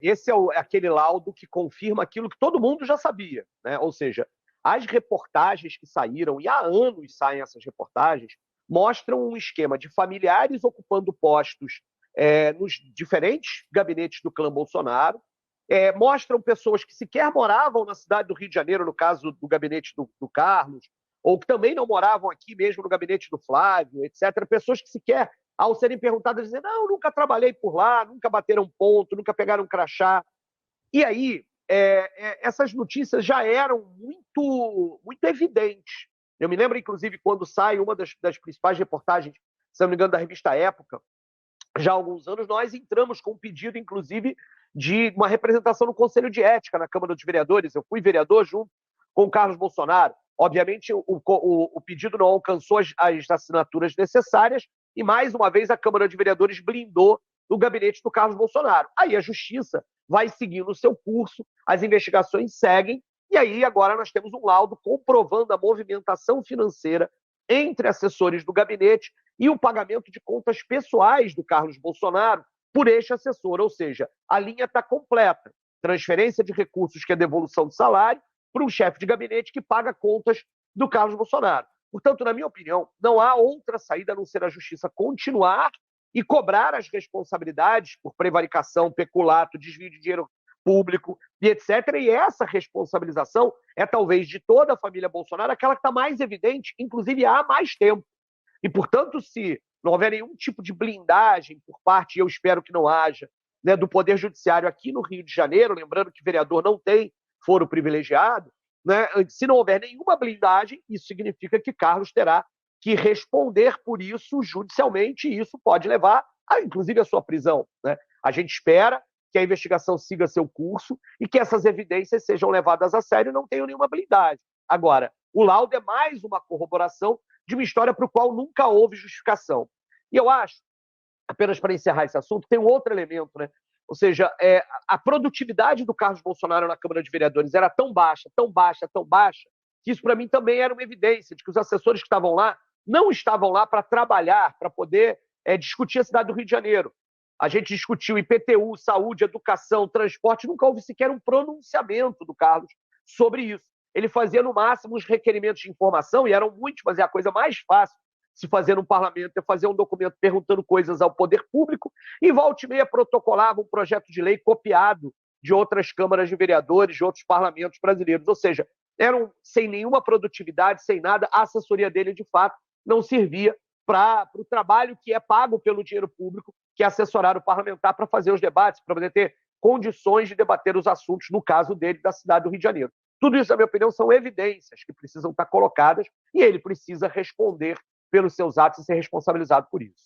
Esse é aquele laudo que confirma aquilo que todo mundo já sabia, né? Ou seja, as reportagens que saíram, e há anos saem essas reportagens, mostram um esquema de familiares ocupando postos nos diferentes gabinetes do clã Bolsonaro, mostram pessoas que sequer moravam na cidade do Rio de Janeiro, no caso do gabinete do Carlos, ou que também não moravam aqui mesmo no gabinete do Flávio, etc. Pessoas que sequer, ao serem perguntadas, dizem, não, nunca trabalhei por lá, nunca bateram ponto, nunca pegaram crachá. E aí, essas notícias já eram muito evidentes. Eu me lembro, inclusive, quando sai uma das principais reportagens, se não me engano, da revista Época, já há alguns anos, nós entramos com um pedido, inclusive, de uma representação no Conselho de Ética na Câmara dos Vereadores. Eu fui vereador junto com o Carlos Bolsonaro. Obviamente, o pedido não alcançou as assinaturas necessárias e, mais uma vez, a Câmara de Vereadores blindou o gabinete do Carlos Bolsonaro. Aí a Justiça vai seguindo o seu curso, as investigações seguem, e aí agora nós temos um laudo comprovando a movimentação financeira entre assessores do gabinete e o pagamento de contas pessoais do Carlos Bolsonaro por este assessor. Ou seja, a linha está completa. Transferência de recursos, que é devolução de salário, para um chefe de gabinete que paga contas do Carlos Bolsonaro. Portanto, na minha opinião, não há outra saída a não ser a Justiça continuar e cobrar as responsabilidades por prevaricação, peculato, desvio de dinheiro público e etc. E essa responsabilização é talvez de toda a família Bolsonaro aquela que está mais evidente, inclusive há mais tempo. E, portanto, se não houver nenhum tipo de blindagem por parte, e eu espero que não haja, né, do Poder Judiciário aqui no Rio de Janeiro, lembrando que vereador não tem foro privilegiado, né, se não houver nenhuma blindagem, isso significa que Carlos terá que responder por isso judicialmente, e isso pode levar, inclusive, a sua prisão. Né? A gente espera que a investigação siga seu curso e que essas evidências sejam levadas a sério e não tenham nenhuma blindagem. Agora, o laudo é mais uma corroboração de uma história para o qual nunca houve justificação. E eu acho, apenas para encerrar esse assunto, tem um outro elemento, né? Ou seja, a produtividade do Carlos Bolsonaro na Câmara de Vereadores era tão baixa, tão baixa, tão baixa, que isso para mim também era uma evidência de que os assessores que estavam lá não estavam lá para trabalhar, para poder discutir a cidade do Rio de Janeiro. A gente discutiu IPTU, saúde, educação, transporte, nunca houve sequer um pronunciamento do Carlos sobre isso. Ele fazia, no máximo, os requerimentos de informação, e eram muitos, mas é a coisa mais fácil se fazer no parlamento, é fazer um documento perguntando coisas ao poder público, e volta e meia protocolava um projeto de lei copiado de outras câmaras de vereadores, de outros parlamentos brasileiros. Ou seja, eram sem nenhuma produtividade, sem nada, a assessoria dele, de fato, não servia para o trabalho que é pago pelo dinheiro público, que é assessorar o parlamentar para fazer os debates, para poder ter condições de debater os assuntos, no caso dele, da cidade do Rio de Janeiro. Tudo isso, na minha opinião, são evidências que precisam estar colocadas e ele precisa responder pelos seus atos e ser responsabilizado por isso.